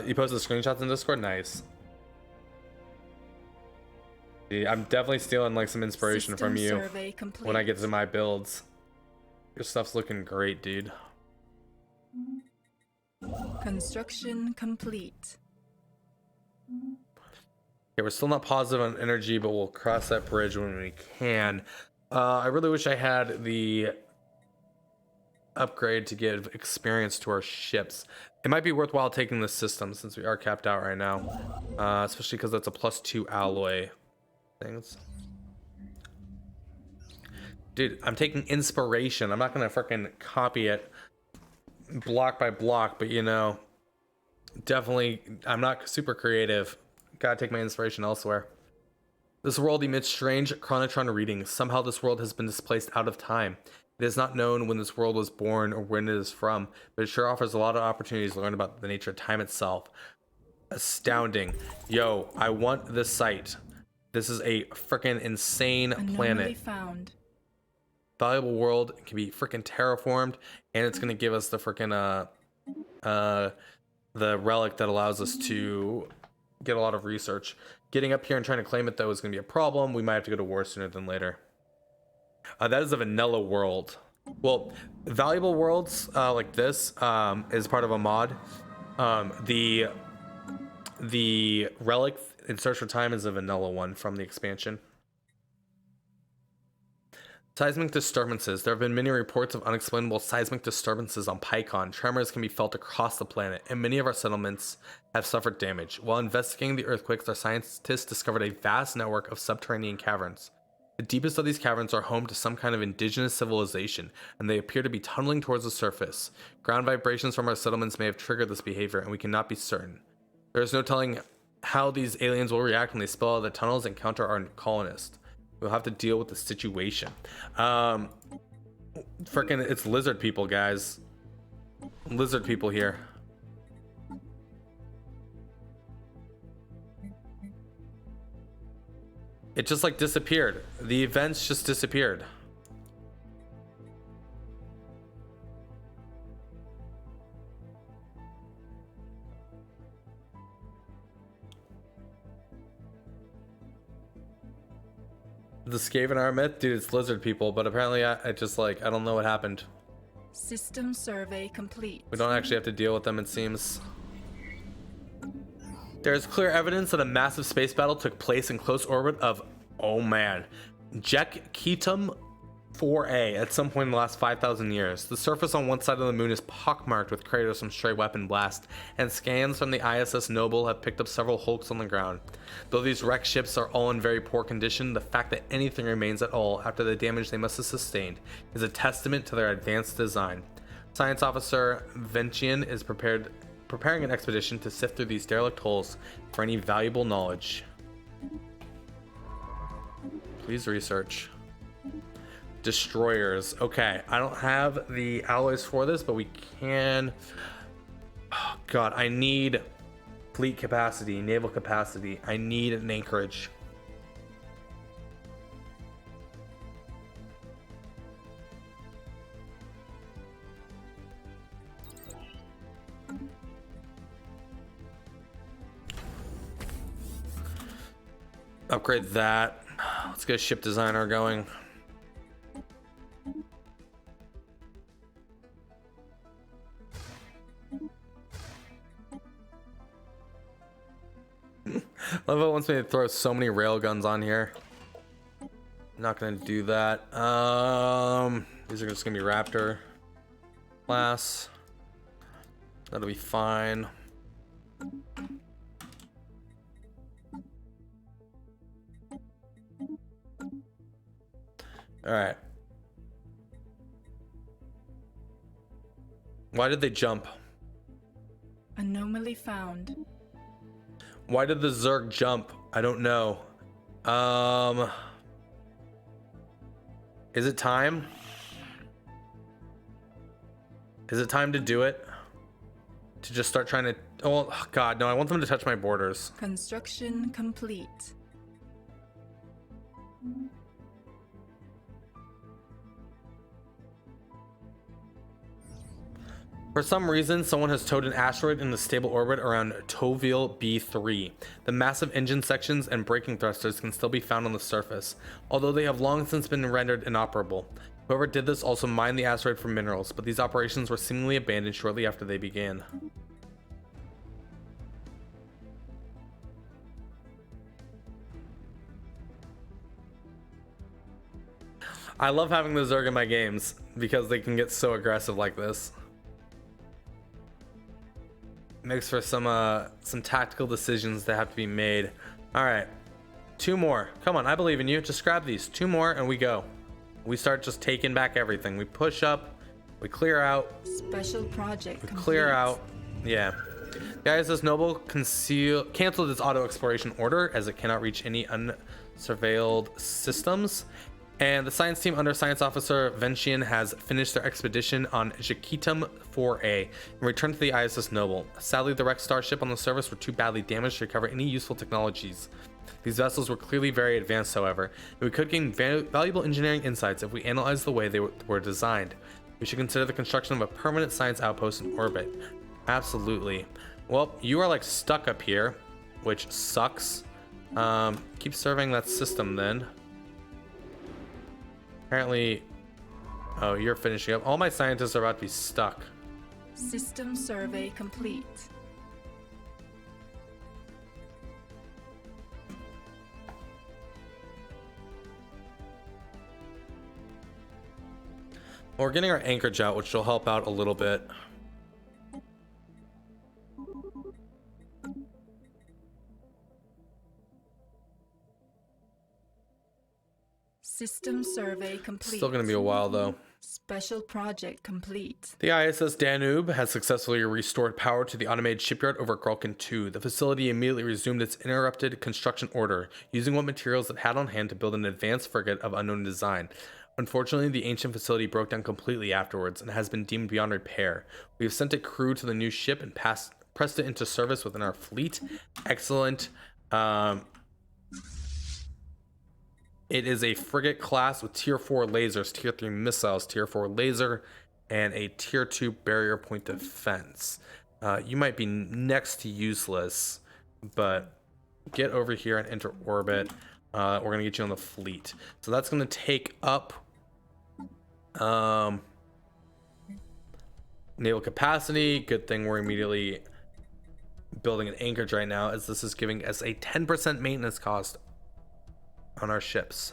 You posted the screenshots in Discord? Nice. Yeah, I'm definitely stealing like some inspiration from you when I get to my builds. Your stuff's looking great, dude. Construction complete. Okay, we're still not positive on energy, but we'll cross that bridge when we can. I really wish I had the upgrade to give experience to our ships. It might be worthwhile taking this system since we are capped out right now, especially because that's a +2 alloy things. Dude, I'm taking inspiration. I'm not gonna freaking copy it block by block, but you know, definitely I'm not super creative. Gotta take my inspiration elsewhere. This world emits strange chronotron readings. Somehow this world has been displaced out of time. It is not known when this world was born or when it is from, but it sure offers a lot of opportunities to learn about the nature of time itself. Astounding. Yo, I want this site. This is a freaking insane planet. Found. Valuable world. It can be freaking terraformed, and it's gonna give us the freaking the relic that allows us to get a lot of research. Getting up here and trying to claim it though is gonna be a problem. We might have to go to war sooner than later. That is a vanilla world. Well, valuable worlds like this is part of a mod. The relic in Search for Time is a vanilla one from the expansion. Seismic disturbances. There have been many reports of unexplainable seismic disturbances on Pycon. Tremors can be felt across the planet, and many of our settlements have suffered damage. While investigating the earthquakes, our scientists discovered a vast network of subterranean caverns. The deepest of these caverns are home to some kind of indigenous civilization, and they appear to be tunneling towards the surface. Ground vibrations from our settlements may have triggered this behavior, and we cannot be certain. There is no telling how these aliens will react when they spill out of the tunnels and encounter our colonists. We'll have to deal with the situation. Frickin' it's lizard people, guys. Lizard people here. It just like disappeared. The events just disappeared. The Skaven are a myth? Dude, it's lizard people, but apparently I just like, I don't know what happened. System survey complete. We don't actually have to deal with them, it seems. There's clear evidence that a massive space battle took place in close orbit of, oh man, Jekhetum 4A at some point in the last 5,000 years. The surface on one side of the moon is pockmarked with craters from stray weapon blast, and scans from the ISS Noble have picked up several hulks on the ground. Though these wrecked ships are all in very poor condition, the fact that anything remains at all after the damage they must have sustained is a testament to their advanced design. Science Officer Ventian is preparing an expedition to sift through these derelict hulls for any valuable knowledge. Please research. Destroyers. Okay, I don't have the alloys for this, but we can. Oh god, I need fleet capacity, naval capacity. I need an anchorage. Upgrade that. Let's get a ship designer going. Love how it wants me to throw so many railguns on here. Not gonna do that. These are just gonna be Raptor class. That'll be fine. All right. Why did they jump? Anomaly found. Why did the Zerg jump? I don't know. Is it time? Is it time to do it? To just start trying to... Oh, God, no, I want them to touch my borders. Construction complete. For some reason, someone has towed an asteroid in the stable orbit around Toville B3. The massive engine sections and braking thrusters can still be found on the surface, although they have long since been rendered inoperable. Whoever did this also mined the asteroid for minerals, but these operations were seemingly abandoned shortly after they began. I love having the Zerg in my games because they can get so aggressive like this. Makes for some tactical decisions that have to be made. All right, 2 more. Come on, I believe in you. Just grab these 2 more and we go. We start just taking back everything. We push up, we clear out. Special project complete. Clear out. Yeah. The ISS Noble canceled its auto exploration order as it cannot reach any unsurveilled systems. And the science team under Science Officer Ventian has finished their expedition on Jaquitum 4A and returned to the ISS Noble. Sadly, the wrecked starship on the surface were too badly damaged to recover any useful technologies. These vessels were clearly very advanced, however, and we could gain valuable engineering insights if we analyzed the way they were designed. We should consider the construction of a permanent science outpost in orbit. Absolutely. Well, you are like stuck up here, which sucks. Keep serving that system then. Apparently, oh, you're finishing up. All my scientists are about to be stuck. System survey complete. Well, we're getting our anchorage out, which will help out a little bit. System survey complete. Still going to be a while, though. Special project complete. The ISS Danube has successfully restored power to the automated shipyard over Gralkin 2. The facility immediately resumed its interrupted construction order, using what materials it had on hand to build an advanced frigate of unknown design. Unfortunately, the ancient facility broke down completely afterwards and has been deemed beyond repair. We have sent a crew to the new ship and pressed it into service within our fleet. Excellent. It is a frigate class with tier 4 lasers, tier 3 missiles, tier 4 laser, and a tier 2 barrier point defense. You might be next to useless, but get over here and enter orbit. We're going to get you on the fleet. So that's going to take up naval capacity. Good thing we're immediately building an anchorage right now, as this is giving us a 10% maintenance cost on our ships.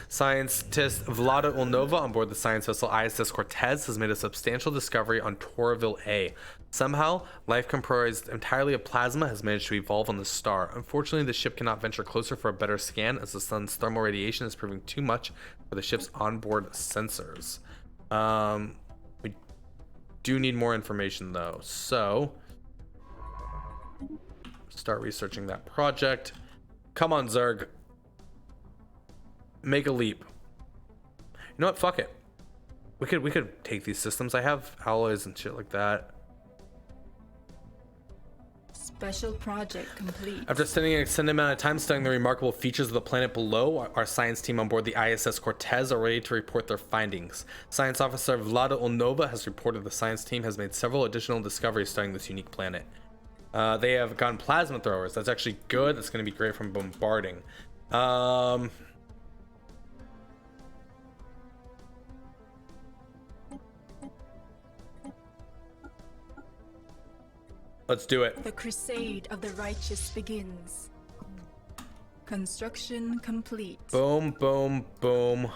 Scientist Vlada Ulnova on board the science vessel ISS Cortez has made a substantial discovery on Toraville A. Somehow, life comprised entirely of plasma has managed to evolve on the star. Unfortunately, the ship cannot venture closer for a better scan, as the sun's thermal radiation is proving too much for the ship's onboard sensors. We do need more information, though, so start researching that project. Come on, Zerg. Make a leap. You know what? Fuck it. We could take these systems. I have alloys and shit like that. Special project complete. After spending an extended amount of time studying the remarkable features of the planet below, our science team on board the ISS Cortez are ready to report their findings. Science Officer Vlada Ulnova has reported the science team has made several additional discoveries studying this unique planet. They have gotten plasma throwers. That's actually good. That's going to be great from bombarding. Let's do it. The crusade of the righteous begins. Construction complete. Boom, boom, boom.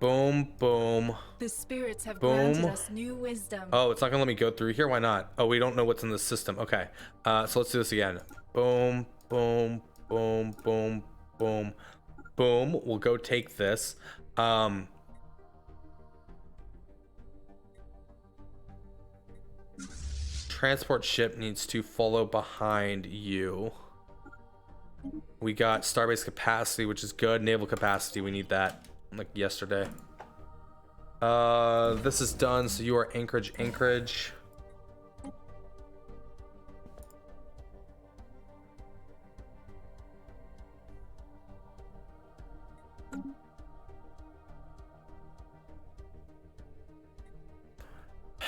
Boom, boom. The spirits have Boom. granted us new wisdom. Oh, it's not gonna let me go through here. Why not? Oh, we don't know what's in the system. Okay. So let's do this again. Boom, boom, boom, boom, boom, boom. We'll go take this. Transport ship needs to follow behind you. We got starbase capacity, which is good. Naval capacity, we need that like yesterday. This is done, so you are anchorage.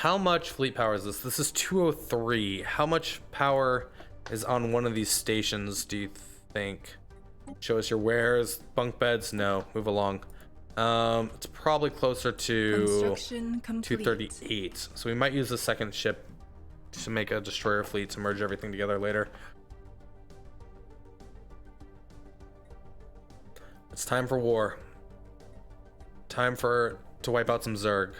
How much fleet power is this? This is 203. How much power is on one of these stations, do you think? Show us your wares. Bunk beds? No. Move along. It's probably closer to Construction complete. 238. So we might use the second ship to make a destroyer fleet to merge everything together later. It's time for war. Time to wipe out some Zerg.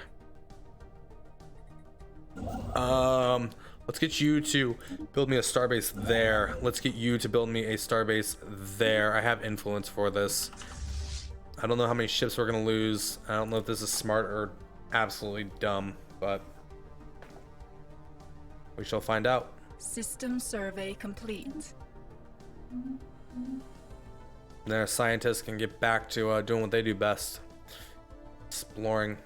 Let's get you to build me a starbase there. Let's get you to build me a starbase there. I have influence for this. I don't know how many ships we're gonna lose. I don't know if this is smart or absolutely dumb, but we shall find out. System survey complete. And our scientists can get back to doing what they do best. Exploring.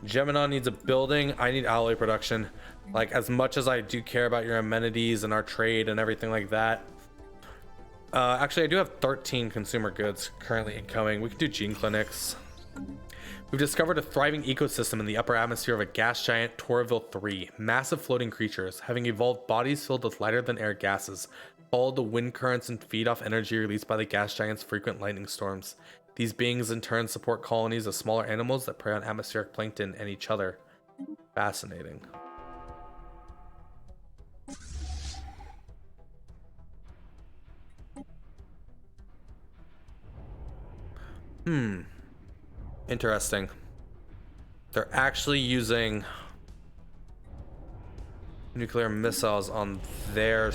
Gemini needs a building. I need alloy production. Like, as much as I do care about your amenities and our trade and everything like that. Actually, I do have 13 consumer goods currently incoming. We can do gene clinics. We've discovered a thriving ecosystem in the upper atmosphere of a gas giant, Toraville 3. Massive floating creatures, having evolved bodies filled with lighter than air gases, follow the wind currents and feed off energy released by the gas giant's frequent lightning storms. These beings in turn support colonies of smaller animals that prey on atmospheric plankton and each other. Fascinating. Interesting. They're actually using nuclear missiles on their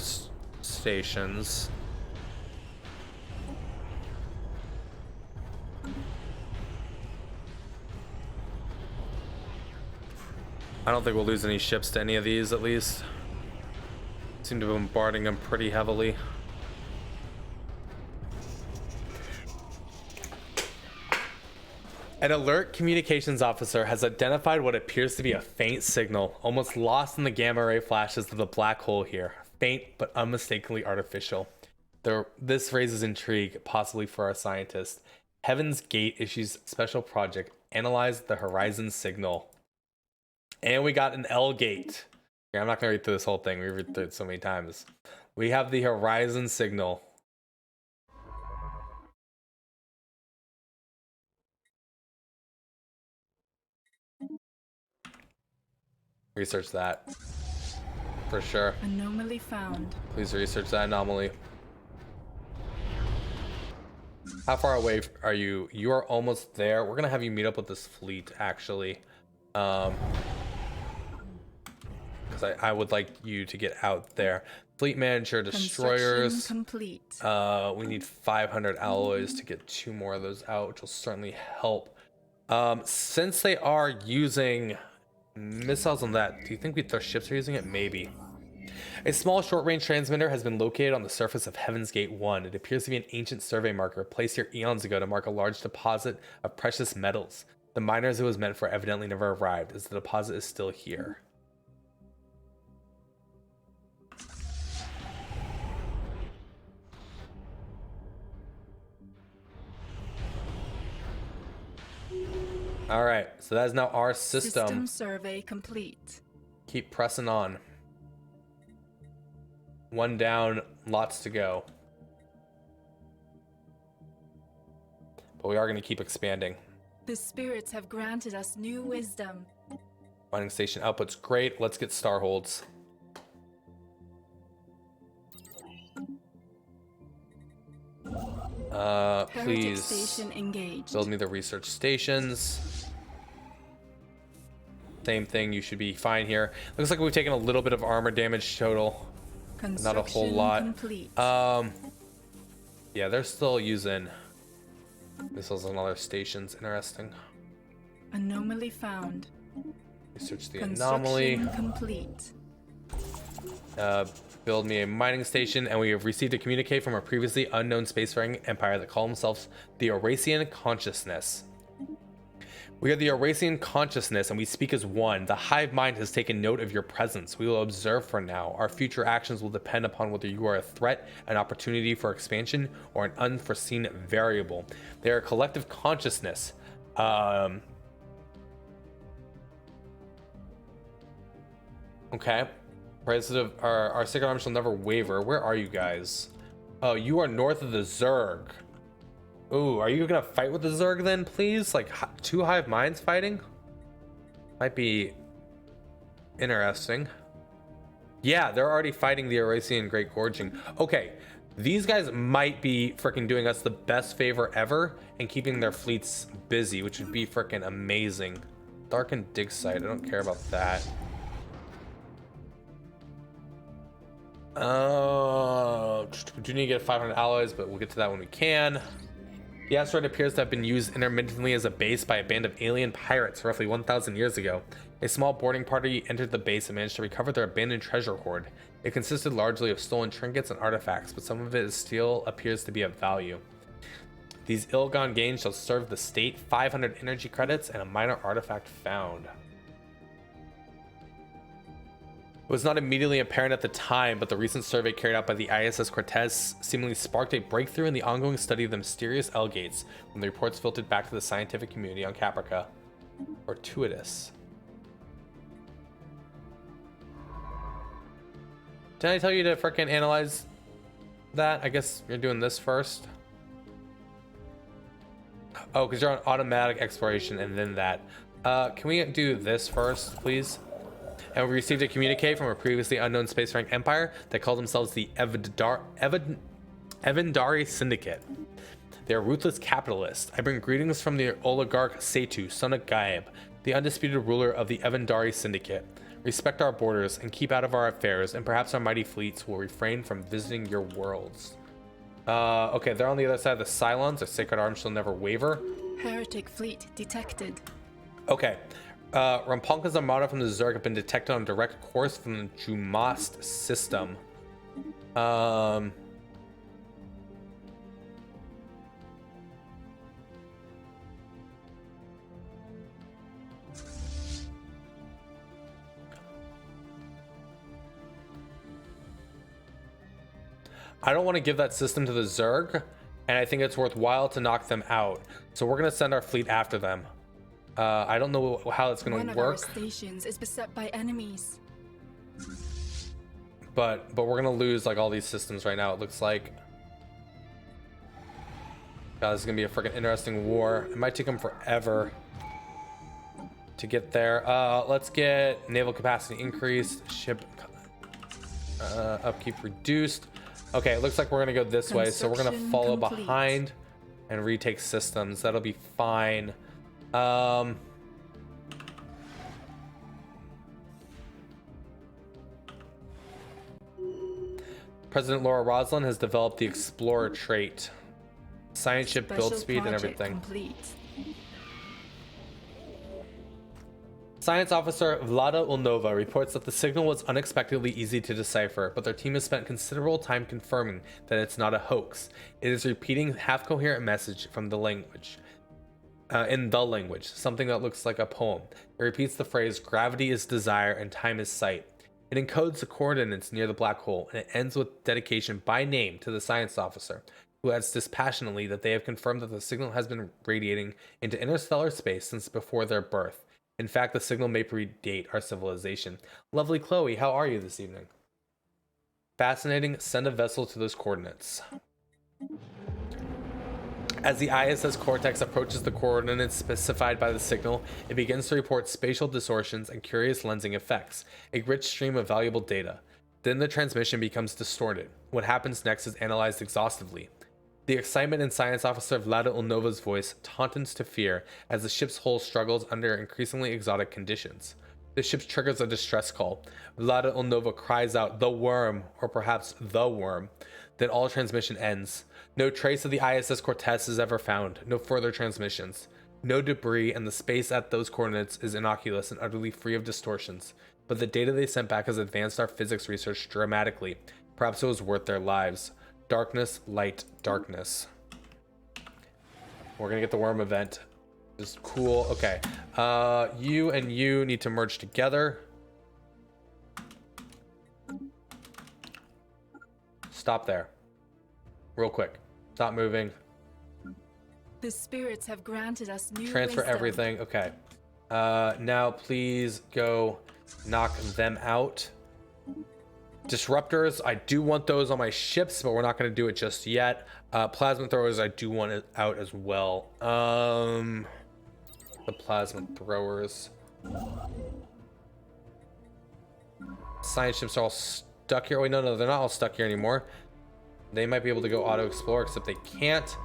stations. I don't think we'll lose any ships to any of these, at least. Seem to be bombarding them pretty heavily. An alert communications officer has identified what appears to be a faint signal, almost lost in the gamma ray flashes of the black hole here. Faint, but unmistakably artificial. This raises intrigue, possibly for our scientists. Heaven's Gate issues special project, analyze the horizon signal. And we got an L gate. Yeah, I'm not gonna read through this whole thing. We read through it so many times. We have the horizon signal. Research that. For sure. Anomaly found. Please research that anomaly. How far away are you? You are almost there. We're gonna have you meet up with this fleet, actually. Because I would like you to get out there. Fleet manager, destroyers. Complete. We need 500 alloys to get 2 more of those out, which will certainly help. Since they are using missiles on that, do you think their ships are using it? Maybe. A small short-range transmitter has been located on the surface of Heaven's Gate 1. It appears to be an ancient survey marker placed here eons ago to mark a large deposit of precious metals. The miners it was meant for evidently never arrived, as the deposit is still here. All right, so that is now our system. System survey complete. Keep pressing on. 1 down, lots to go. But we are going to keep expanding. The spirits have granted us new wisdom. Mining station output's great. Let's get star holds. Please Station engaged. build me the research stations. Same thing, you should be fine here. Looks like we've taken a little bit of armor damage total. Not a whole lot. Complete. Yeah, they're still using missiles on other stations. Interesting. Anomaly found. Research the anomaly. Complete. Build me a mining station, and we have received a communique from a previously unknown spacefaring empire that call themselves the Eurasian Consciousness. We are the Eurasian consciousness, and we speak as one. The hive mind has taken note of your presence. We will observe for now. Our future actions will depend upon whether you are a threat, an opportunity for expansion, or an unforeseen variable. They are a collective consciousness. Okay. President, our sacred arm shall never waver. Where are you guys? Oh, you are north of the Zerg. Ooh, are you gonna fight with the Zerg then, please? Like, two hive minds fighting? Might be interesting. Yeah, they're already fighting the Eurasian Great Gorging. Okay, these guys might be freaking doing us the best favor ever and keeping their fleets busy, which would be freaking amazing. Darkened dig site, I don't care about that. We do need to get 500 alloys, but we'll get to that when we can. The asteroid appears to have been used intermittently as a base by a band of alien pirates roughly 1,000 years ago. A small boarding party entered the base and managed to recover their abandoned treasure hoard. It consisted largely of stolen trinkets and artifacts, but some of it still appears to be of value. These ill-gone gains shall serve the state 500 energy credits and a minor artifact found. It was not immediately apparent at the time, but the recent survey carried out by the ISS Cortez seemingly sparked a breakthrough in the ongoing study of the mysterious L-gates when the reports filtered back to the scientific community on Caprica. Fortuitous. Did I tell you to frickin' analyze that? I guess you're doing this first. Oh, because you're on automatic exploration and then that. Can we do this first, please? And we received a communique from a previously unknown spacefaring empire that called themselves the Evandari Syndicate. They are ruthless capitalists. I bring greetings from the oligarch Setu, son of Gaib, the undisputed ruler of the Evandari Syndicate. Respect our borders and keep out of our affairs, and perhaps our mighty fleets will refrain from visiting your worlds. Okay, they're on the other side of the Cylons. Their sacred arms shall never waver. Heretic fleet detected. Okay. Ramponka's armada from the Zerg have been detected on direct course from the Jumast system. I don't want to give that system to the Zerg, and I think it's worthwhile to knock them out. So we're going to send our fleet after them. I don't know how it's going to work. One of our stations is beset by enemies. But we're going to lose like all these systems right now, it looks like. God, this is going to be a freaking interesting war. It might take them forever to get there. Let's get naval capacity increased, ship upkeep reduced. Okay, it looks like we're going to go this way, so we're going to follow behind and retake systems. That'll be fine. President Laura Roslin has developed the Explorer trait. Science ship build speed and everything. Complete. Science officer Vlada Ulnova reports that the signal was unexpectedly easy to decipher, but their team has spent considerable time confirming that it's not a hoax. It is repeating half-coherent message from the language. In the language, something that looks like a poem. It repeats the phrase, gravity is desire and time is sight. It encodes the coordinates near the black hole, and it ends with dedication by name to the science officer, who adds dispassionately that they have confirmed that the signal has been radiating into interstellar space since before their birth. In fact, the signal may predate our civilization. Lovely Chloe, how are you this evening? Fascinating. Send a vessel to those coordinates. As the ISS Cortex approaches the coordinates specified by the signal, it begins to report spatial distortions and curious lensing effects, a rich stream of valuable data. Then the transmission becomes distorted. What happens next is analyzed exhaustively. The excitement in Science Officer Vlada Ulnova's voice tauntens to fear as the ship's hull struggles under increasingly exotic conditions. The ship triggers a distress call. Vlada Ulnova cries out, "The worm," or perhaps "the worm." Then all transmission ends. No trace of the ISS Cortez is ever found. No further transmissions. No debris, and the space at those coordinates is innocuous and utterly free of distortions. But the data they sent back has advanced our physics research dramatically. Perhaps it was worth their lives. Darkness, light, darkness. We're gonna get the worm event. Just cool. Okay. You and you need to merge together. Stop there. Real quick. Stop moving. The spirits have granted us new Transfer wisdom. everything. Okay. Now please go knock them out. Disruptors, I do want those on my ships, but we're not going to do it just yet. Plasma throwers, I do want it out as well. The plasma throwers. Science ships are all stuck here. Wait, no, they're not all stuck here anymore. They might be able to go auto explore, except they can't.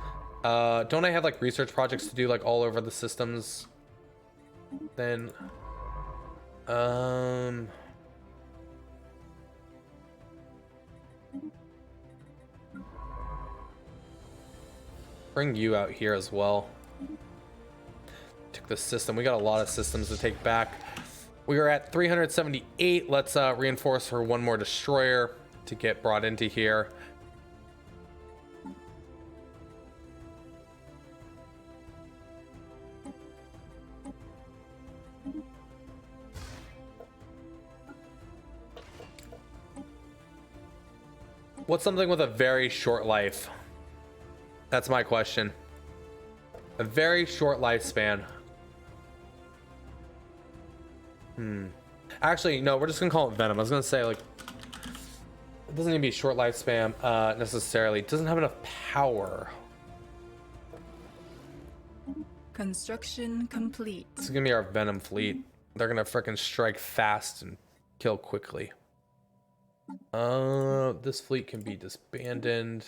Don't I have like research projects to do like all over the systems? Then, bring you out here as well. Took the system. We got a lot of systems to take back. We are at 378. Let's reinforce for one more destroyer to get brought into here. What's something with a very short life? That's my question. A very short lifespan. Actually, no, we're just gonna call it Venom. I was gonna say, like, it doesn't need to be a short lifespan necessarily. It doesn't have enough power. Construction complete. This is gonna be our Venom fleet. They're gonna frickin' strike fast and kill quickly. This fleet can be disbanded.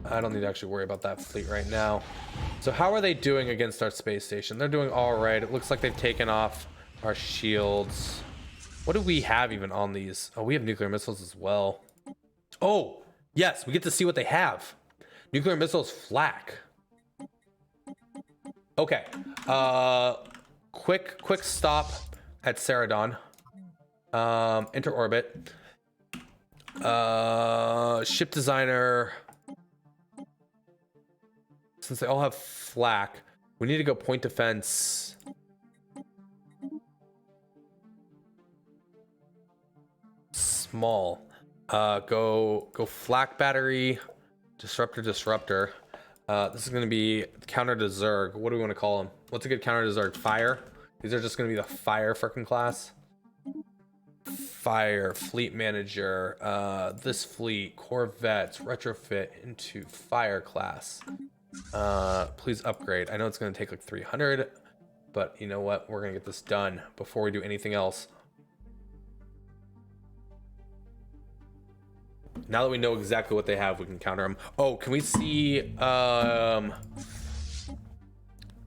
I don't need to actually worry about that fleet right now. So how are they doing against our space station? They're doing all right. It looks like they've taken off our shields. What do we have even on these? Oh, we have nuclear missiles as well. Oh, yes, we get to see what they have. Nuclear missiles flak. Okay. Quick stop at Ceradon. Enter orbit. Ship designer. Since they all have flak, we need to go point defense. Small. Go flak battery. Disruptor. This is going to be counter to Zerg. What do we want to call them? What's a good counter to Zerg? Fire? These are just going to be the fire frickin' class. Fire, fleet manager, this fleet, corvettes, retrofit into fire class. Please upgrade. I know it's going to take like 300, but you know what? We're going to get this done before we do anything else. Now that we know exactly what they have, we can counter them. Oh, can we see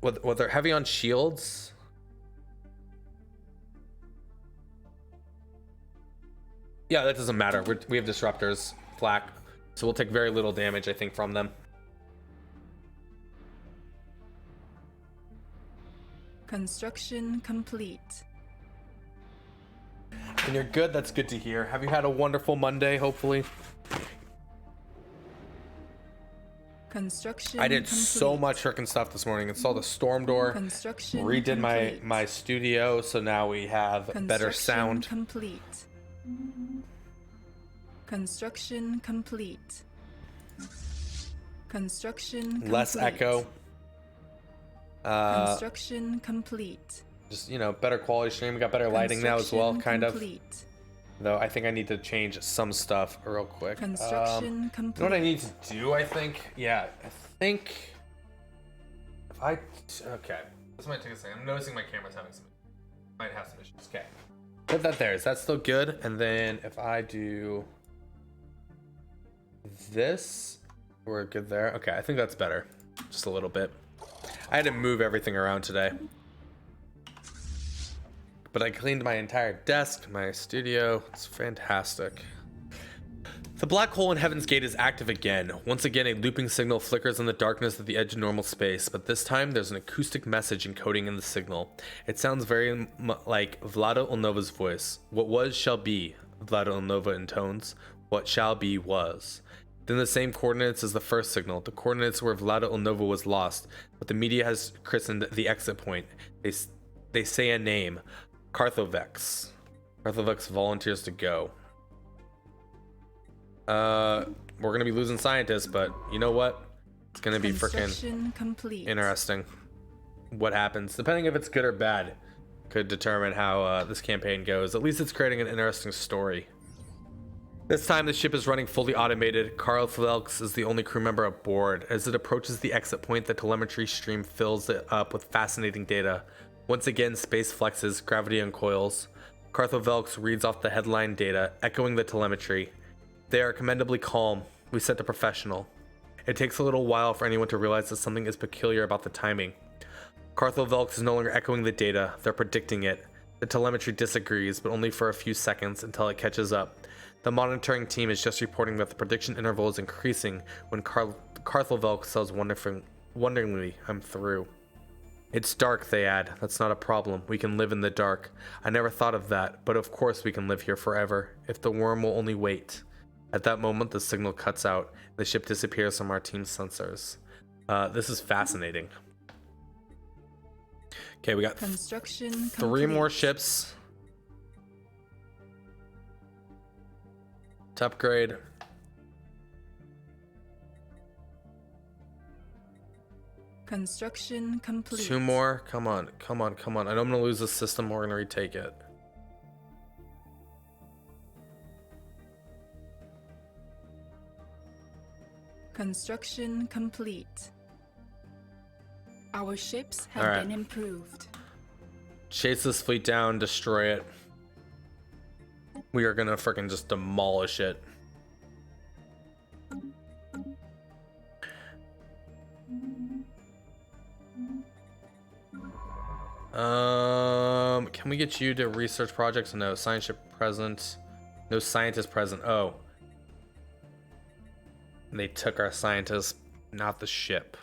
what they're heavy on shields? Yeah, that doesn't matter. We have disruptors, flak, so we'll take very little damage, I think, from them. Construction complete. And you're good? That's good to hear. Have you had a wonderful Monday, hopefully? Construction I did complete. so much freaking stuff this morning. Installed the storm door, Construction redid complete. my studio, so now we have better Construction sound. Complete. Construction complete. Construction complete. Less echo. Construction complete. Just, you know, better quality stream. We got better lighting now as well, kind of. Complete. Though I think I need to change some stuff real quick. Construction You complete. know what I need to do, I think? Yeah, I think if I... Okay. This might take a second. I'm noticing my camera's having some... Might have some issues. Okay. Put that there. Is that still good? And then if I do this, we're good there. Okay, I think that's better. Just a little bit. I had to move everything around today. But I cleaned my entire desk, my studio. It's fantastic. The black hole in Heaven's Gate is active again. Once again, a looping signal flickers in the darkness at the edge of normal space, but this time there's an acoustic message encoding in the signal. It sounds very like Vlado Ilnova's voice. What was shall be, Vlado Ilnova intones. What shall be was. Then the same coordinates as the first signal. The coordinates where Vlada Ilnova was lost, but the media has christened the exit point. They say a name, Carthovex. Carthovex volunteers to go. We're gonna be losing scientists, but you know what? It's gonna be freaking interesting. What happens, depending if it's good or bad, could determine how this campaign goes. At least it's creating an interesting story. This time the ship is running fully automated. Carl Felix is the only crew member aboard. As it approaches the exit point, the telemetry stream fills it up with fascinating data. Once again, space flexes, gravity uncoils. Carthovelx reads off the headline data, echoing the telemetry. They are commendably calm. We set to professional. It takes a little while for anyone to realize that something is peculiar about the timing. Carthovelx is no longer echoing the data, they're predicting it. The telemetry disagrees, but only for a few seconds until it catches up. The monitoring team is just reporting that the prediction interval is increasing when Carthovelx says wonderingly, I'm through. It's dark, they add. That's not a problem. We can live in the dark. I never thought of that, but of course we can live here forever, if the worm will only wait. At that moment, the signal cuts out. The ship disappears from our team's sensors. This is fascinating. Okay, we got three more ships to upgrade. Construction complete. Two more. Come on, come on, come on. I know I'm gonna lose this system. We're gonna retake it. Construction complete. Our ships have been improved. Chase this fleet down, destroy it. We are gonna freaking just demolish it. Can we get you to research projects? No, science ship present. No scientist present. Oh. They took our scientists, not the ship.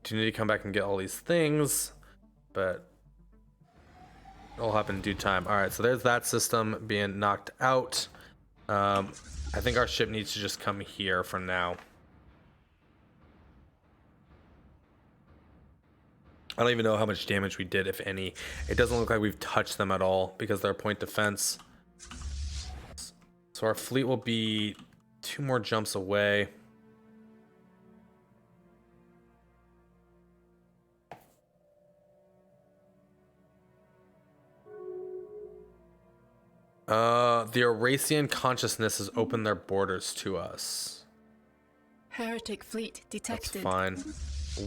Do you need to come back and get all these things? But it'll happen in due time. All right, so there's that system being knocked out. I think our ship needs to just come here for now. I don't even know how much damage we did, if any. It doesn't look like we've touched them at all because they're point defense. So our fleet will be 2 more jumps away. The Eurasian consciousness has opened their borders to us. Heretic fleet detected. That's fine.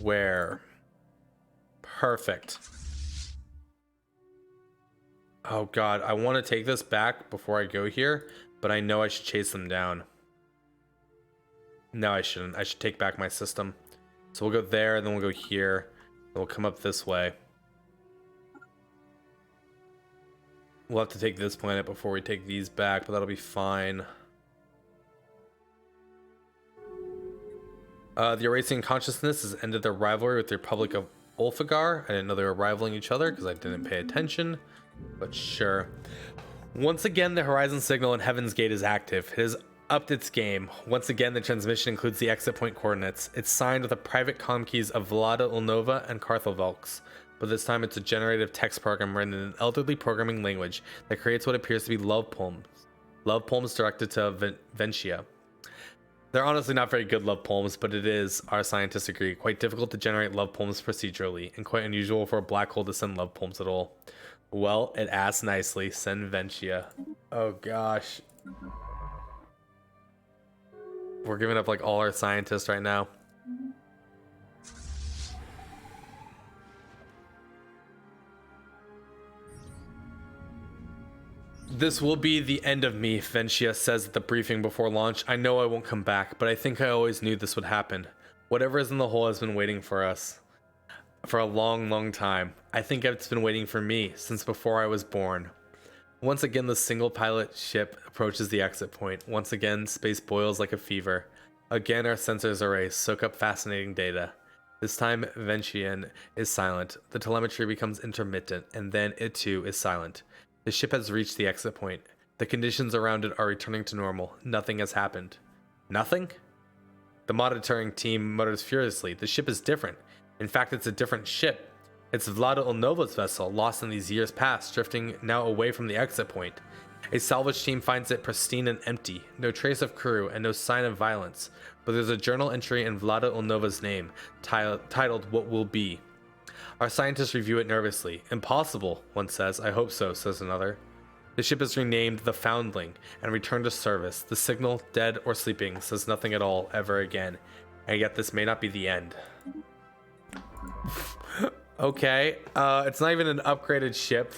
Where? Perfect. Oh god, I want to take this back before I go here, but I know I should chase them down. No, I shouldn't. I should take back my system. So we'll go there, and then we'll go here. Then we'll come up this way. We'll have to take this planet before we take these back, but that'll be fine. The Eurasian consciousness has ended their rivalry with the Republic of Ulfagar. I didn't know they were rivaling each other because I didn't pay attention, but sure. Once again, the Horizon signal in Heaven's Gate is active. It has upped its game. Once again, the transmission includes the exit point coordinates. It's signed with the private comm keys of Vlada Ilnova and Carthovelx, but this time it's a generative text program written in an elderly programming language that creates what appears to be love poems. Love poems directed to Ventia. They're honestly not very good love poems, but it is, our scientists agree, quite difficult to generate love poems procedurally, and quite unusual for a black hole to send love poems at all. Well, it asks nicely, send Ventia. Oh gosh. We're giving up like all our scientists right now. This will be the end of me, Ventia says at the briefing before launch. I know I won't come back, but I think I always knew this would happen. Whatever is in the hole has been waiting for us for a long, long time. I think it's been waiting for me since before I was born. Once again, the single pilot ship approaches the exit point. Once again, space boils like a fever. Again, our sensors array soak up fascinating data. This time, Ventian is silent. The telemetry becomes intermittent, and then it too is silent. The ship has reached the exit point. The conditions around it are returning to normal. Nothing has happened. Nothing? The monitoring team mutters furiously. The ship is different. In fact, it's a different ship. It's Vlada Ulnova's vessel, lost in these years past, drifting now away from the exit point. A salvage team finds it pristine and empty, no trace of crew and no sign of violence, but there's a journal entry in Vlada Ulnova's name, titled What Will Be. Our scientists review it nervously. Impossible, one says. I hope so, says another. The ship is renamed the Foundling and returned to service. The signal, dead or sleeping, says nothing at all ever again. And yet this may not be the end. Okay, it's not even an upgraded ship.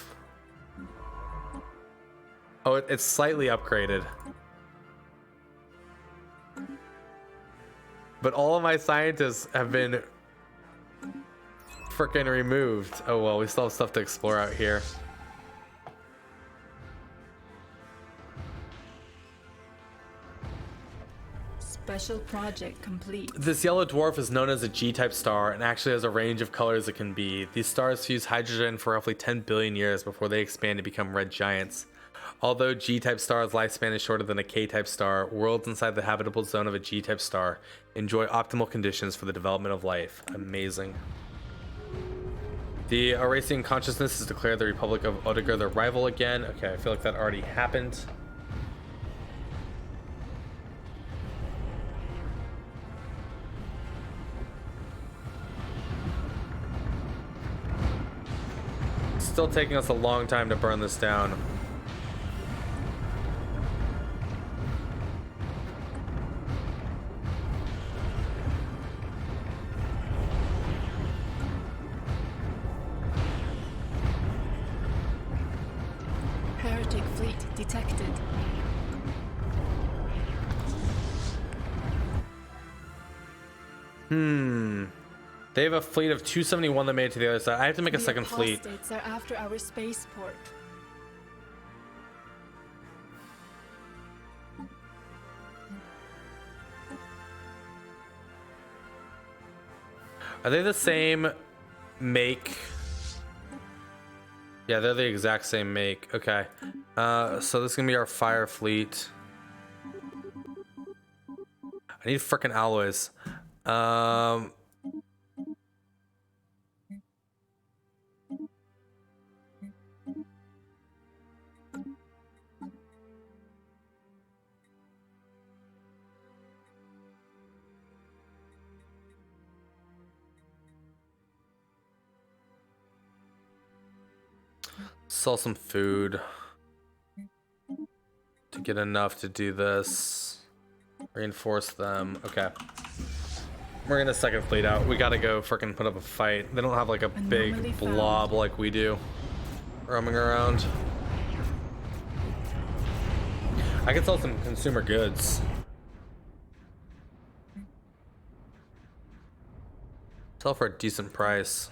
Oh, it's slightly upgraded. But all of my scientists have been freaking removed. Oh well, we still have stuff to explore out here. Special project complete. This yellow dwarf is known as a G-type star and actually has a range of colors it can be. These stars fuse hydrogen for roughly 10 billion years before they expand to become red giants. Although G-type star's lifespan is shorter than a K-type star, worlds inside the habitable zone of a G-type star enjoy optimal conditions for the development of life. Amazing. The Eurasian consciousness has declared the Republic of Odegar their rival again. Okay, I feel like that already happened. Still taking us a long time to burn this down. Heretic fleet detected. They have a fleet of 271 that made it to the other side. I have to make a second fleet. The apostates are after our spaceport. Are they the same make? Yeah, they're the exact same make. Okay. So this is gonna be our fire fleet. I need frickin' alloys. Sell some food to get enough to do this. Reinforce them. Okay. We're gonna second fleet out. We gotta go frickin' put up a fight. They don't have like a big blob like we do roaming around. I can sell some consumer goods. Sell for a decent price.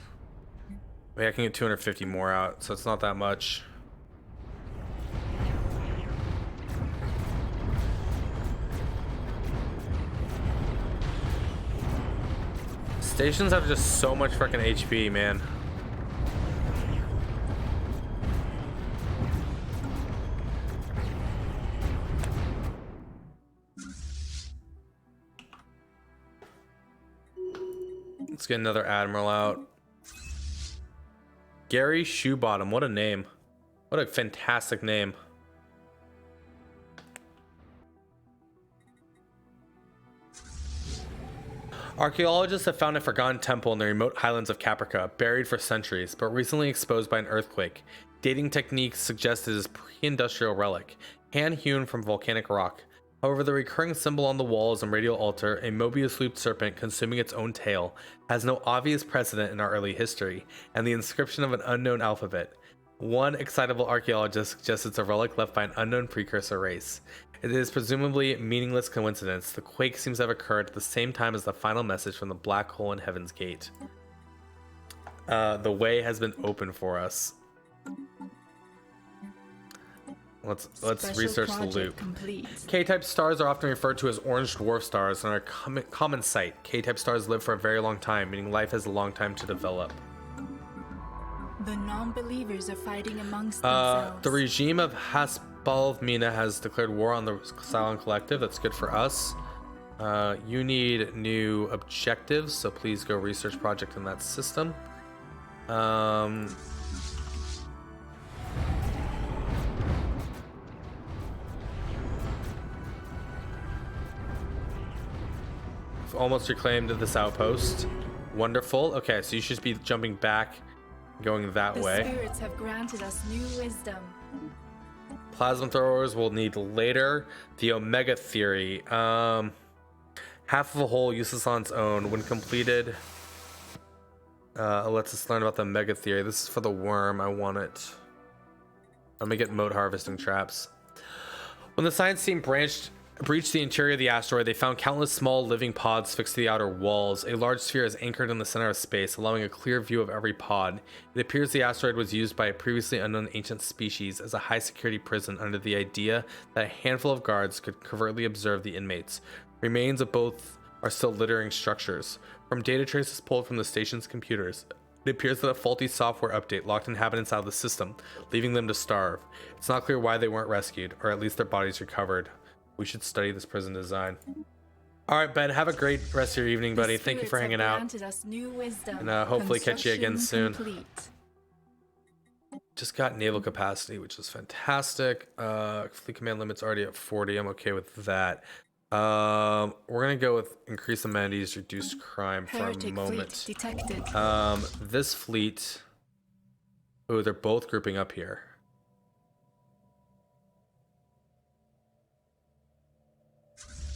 Wait, I can get 250 more out, so it's not that much. Stations have just so much freaking HP, man. Let's get another Admiral out. Gary Shoebottom, what a name. What a fantastic name. Archaeologists have found a forgotten temple in the remote highlands of Caprica, buried for centuries, but recently exposed by an earthquake. Dating techniques suggest it is a pre-industrial relic, hand-hewn from volcanic rock. However, the recurring symbol on the walls and radial altar, a Mobius-looped serpent consuming its own tail, has no obvious precedent in our early history, and the inscription of an unknown alphabet. One excitable archaeologist suggests it's a relic left by an unknown precursor race. It is presumably a meaningless coincidence. The quake seems to have occurred at the same time as the final message from the black hole in Heaven's Gate. The way has been opened for us. Let's research the loop. K-type stars are often referred to as orange dwarf stars and are a common sight. K-type stars live for a very long time, meaning life has a long time to develop. The non-believers are fighting amongst themselves. The regime of Hasbalvmina has declared war on the Cylon Collective. That's good for us. You need new objectives, so please go research project in that system. Almost reclaimed this outpost. Wonderful. Okay, so you should be jumping back, going that way. The spirits have granted us new wisdom. Plasma throwers we'll need later. The Omega theory. Half of a hole useless on its own. When completed, lets us learn about the Omega theory. This is for the worm. I want it. Let me get mode harvesting traps. When the science team breached the interior of the asteroid, they found countless small living pods fixed to the outer walls. A large sphere is anchored in the center of space, allowing a clear view of every pod. It appears the asteroid was used by a previously unknown ancient species as a high-security prison under the idea that a handful of guards could covertly observe the inmates. Remains of both are still littering structures. From data traces pulled from the station's computers, it appears that a faulty software update locked inhabitants out of the system, leaving them to starve. It's not clear why they weren't rescued, or at least their bodies recovered. We should study this prison design. All right, Ben, have a great rest of your evening, buddy. Thank you for hanging out. And hopefully catch you again soon. Just got naval capacity, which is fantastic. Fleet command limit's already at 40. I'm okay with that. We're gonna go with increased amenities, reduced crime for a moment. This fleet. Oh, they're both grouping up here.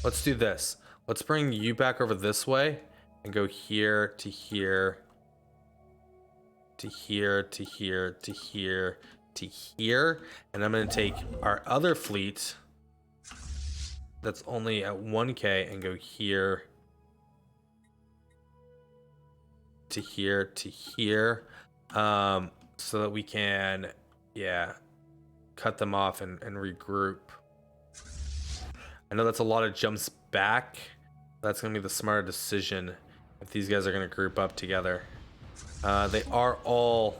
Let's do this. Let's bring you back over this way and go here to here to here to here to here to here. And I'm going to take our other fleet that's only at 1K and go here to here to here, so that we can, yeah, cut them off and regroup. I know that's a lot of jumps back. That's going to be the smarter decision if these guys are going to group up together. They are all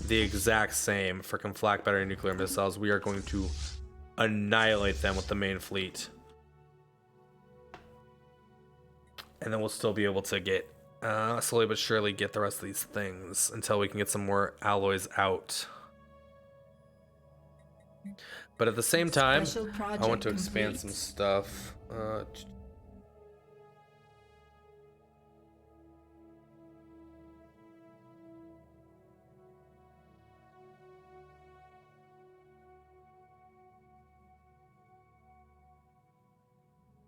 the exact same for flak battery nuclear missiles. We are going to annihilate them with the main fleet. And then we'll still be able to get, slowly but surely get the rest of these things until we can get some more alloys out. But at the same time, I want to expand some stuff. I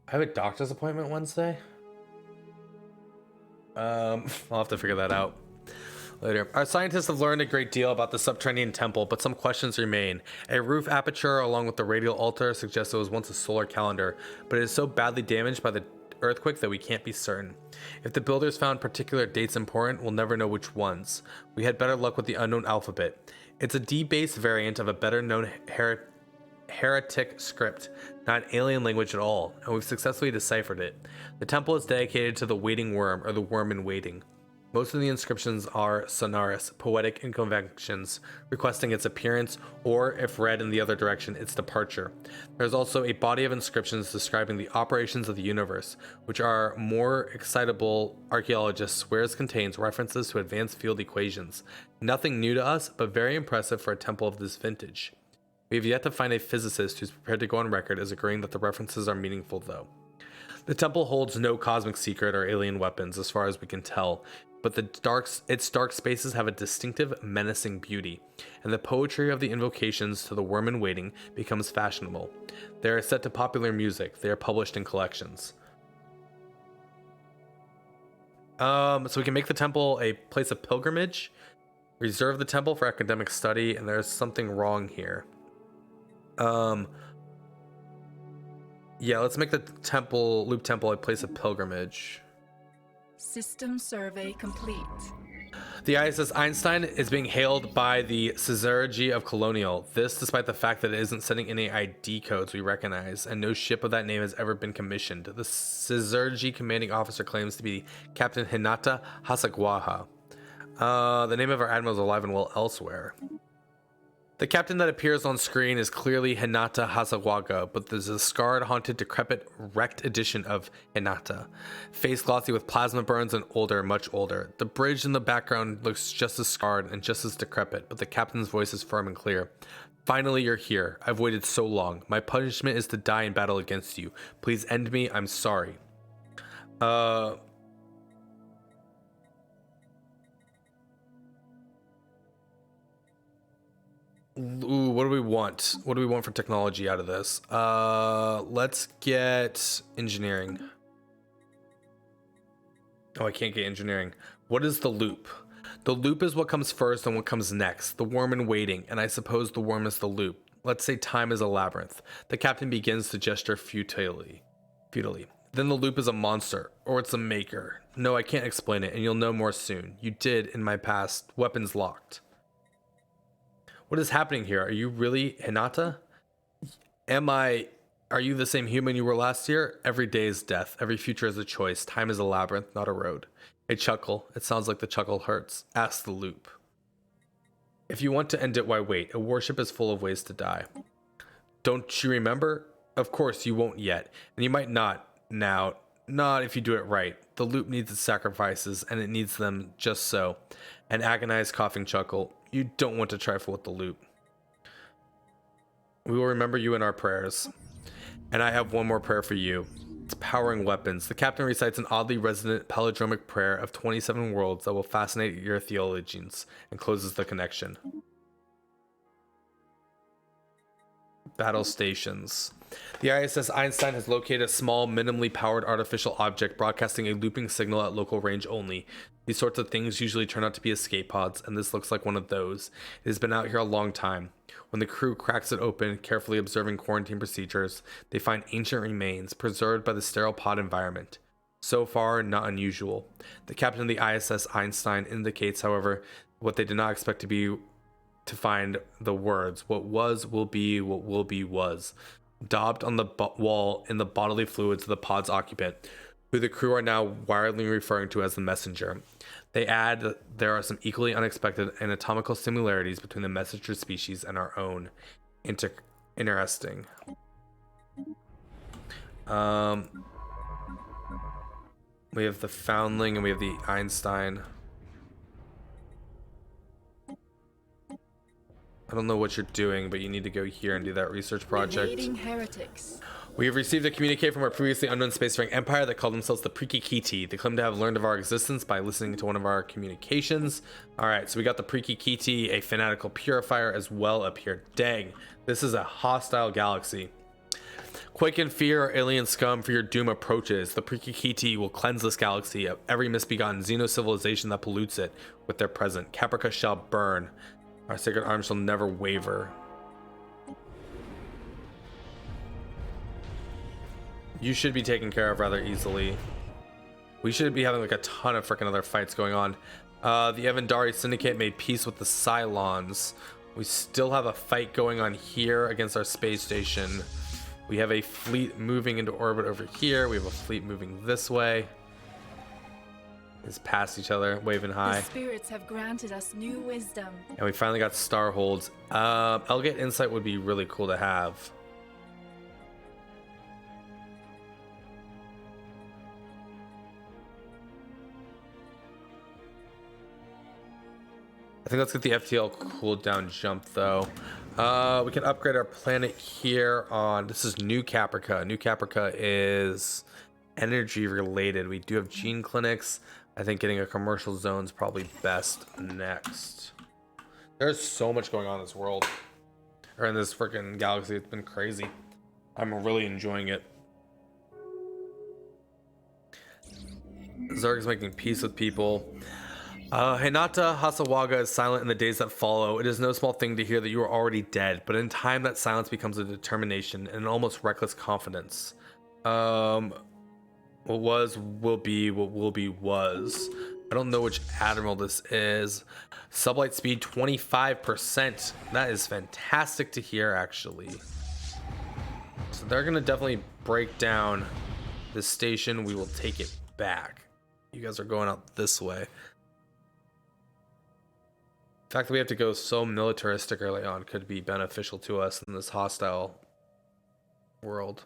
have a doctor's appointment Wednesday. I'll have to figure that out later. Our scientists have learned a great deal about the subterranean temple, but some questions remain. A roof aperture along with the radial altar suggests it was once a solar calendar, but it is so badly damaged by the earthquake that we can't be certain. If the builders found particular dates important, we'll never know which ones. We had better luck with the unknown alphabet. It's a D-based variant of a better known heretic script, not an alien language at all, and we've successfully deciphered it. The temple is dedicated to the waiting worm, or the worm in waiting. Most of the inscriptions are sonorous, poetic in conventions, requesting its appearance, or, if read in the other direction, its departure. There's also a body of inscriptions describing the operations of the universe, which our more excitable archaeologist swears contains references to advanced field equations. Nothing new to us, but very impressive for a temple of this vintage. We have yet to find a physicist who's prepared to go on record as agreeing that the references are meaningful, though. The temple holds no cosmic secret or alien weapons, as far as we can tell, but its dark spaces have a distinctive, menacing beauty, and the poetry of the invocations to the worm in waiting becomes fashionable. They are set to popular music. They are published in collections. So we can make the temple a place of pilgrimage, reserve the temple for academic study, and there's something wrong here. Yeah, let's make the loop temple a place of pilgrimage. System survey complete. The ISS Einstein is being hailed by the Caesargy of Colonial. This despite the fact that it isn't sending any ID codes we recognize, and no ship of that name has ever been commissioned. The Caesargy commanding officer claims to be Captain Hinata Hasegawa. The name of our admiral is alive and well elsewhere. The captain that appears on screen is clearly Hinata Hasawaga, but there's a scarred, haunted, decrepit, wrecked edition of Hinata. Face glossy with plasma burns and older, much older. The bridge in the background looks just as scarred and just as decrepit, but the captain's voice is firm and clear. Finally, you're here. I've waited so long. My punishment is to die in battle against you. Please end me. I'm sorry. Ooh, what do we want? What do we want for technology out of this? Let's get engineering. Oh, I can't get engineering. What is the loop? The loop is what comes first and what comes next. The worm in waiting, and I suppose the worm is the loop. Let's say time is a labyrinth. The captain begins to gesture futilely. Then the loop is a monster, or it's a maker. No, I can't explain it, and you'll know more soon. You did in my past. Weapons locked. What is happening here? Are you really Hinata? Are you the same human you were last year? Every day is death. Every future is a choice. Time is a labyrinth, not a road. A chuckle. It sounds like the chuckle hurts. Ask the loop. If you want to end it, why wait? A warship is full of ways to die. Don't you remember? Of course, you won't yet. And you might not now. Not if you do it right. The loop needs its sacrifices, and it needs them just so. An agonized coughing chuckle. You don't want to trifle with the loop. We will remember you in our prayers. And I have one more prayer for you. It's powering weapons. The captain recites an oddly resonant palindromic prayer of 27 worlds that will fascinate your theologians and closes the connection. Battle stations. The ISS Einstein has located a small, minimally powered artificial object broadcasting a looping signal at local range only. These sorts of things usually turn out to be escape pods, and this looks like one of those. It has been out here a long time. When the crew cracks it open, carefully observing quarantine procedures, they find ancient remains preserved by the sterile pod environment. So far, not unusual. The captain of the ISS Einstein indicates, however, what they did not expect to find the words, what was, will be, what will be, was, daubed on the wall in the bodily fluids of the pod's occupant, who the crew are now wildly referring to as the messenger. They add that there are some equally unexpected anatomical similarities between the messenger species and our own. Interesting. We have the foundling and we have the Einstein. I don't know what you're doing, but you need to go here and do that research project. Evading heretics. We have received a communique from our previously unknown spacefaring empire that called themselves the Prikikiti. They claim to have learned of our existence by listening to one of our communications. Alright, so we got the Prikikiti, a fanatical purifier as well up here. Dang, this is a hostile galaxy. Quake in fear, alien scum, for your doom approaches. The Prikikiti will cleanse this galaxy of every misbegotten xeno-civilization that pollutes it with their presence. Caprica shall burn. Our sacred arms shall never waver. You should be taken care of rather easily. We should be having like a ton of freaking other fights going on. The Evandari Syndicate made peace with the Cylons. We still have a fight going on here against our space station. We have a fleet moving into orbit over here. We have a fleet moving this way. It's past each other, waving high. The spirits have granted us new wisdom. And we finally got star holds. Elgate Insight would be really cool to have. I think let's get the FTL cooldown jump though. We can upgrade our planet here on, this is New Caprica. New Caprica is energy related. We do have gene clinics. I think getting a commercial zone is probably best next. There's so much going on in this world. Or in this freaking galaxy. It's been crazy. I'm really enjoying it. Zerg's making peace with people. Hinata Hasawaga is silent in the days that follow. It is no small thing to hear that you are already dead, but in time that silence becomes a determination and an almost reckless confidence. What was, will be, what will be, was. I don't know which Admiral this is. Sublight speed 25%. That is fantastic to hear, actually. So they're going to definitely break down this station. We will take it back. You guys are going out this way. fact that we have to go so militaristic early on could be beneficial to us in this hostile world.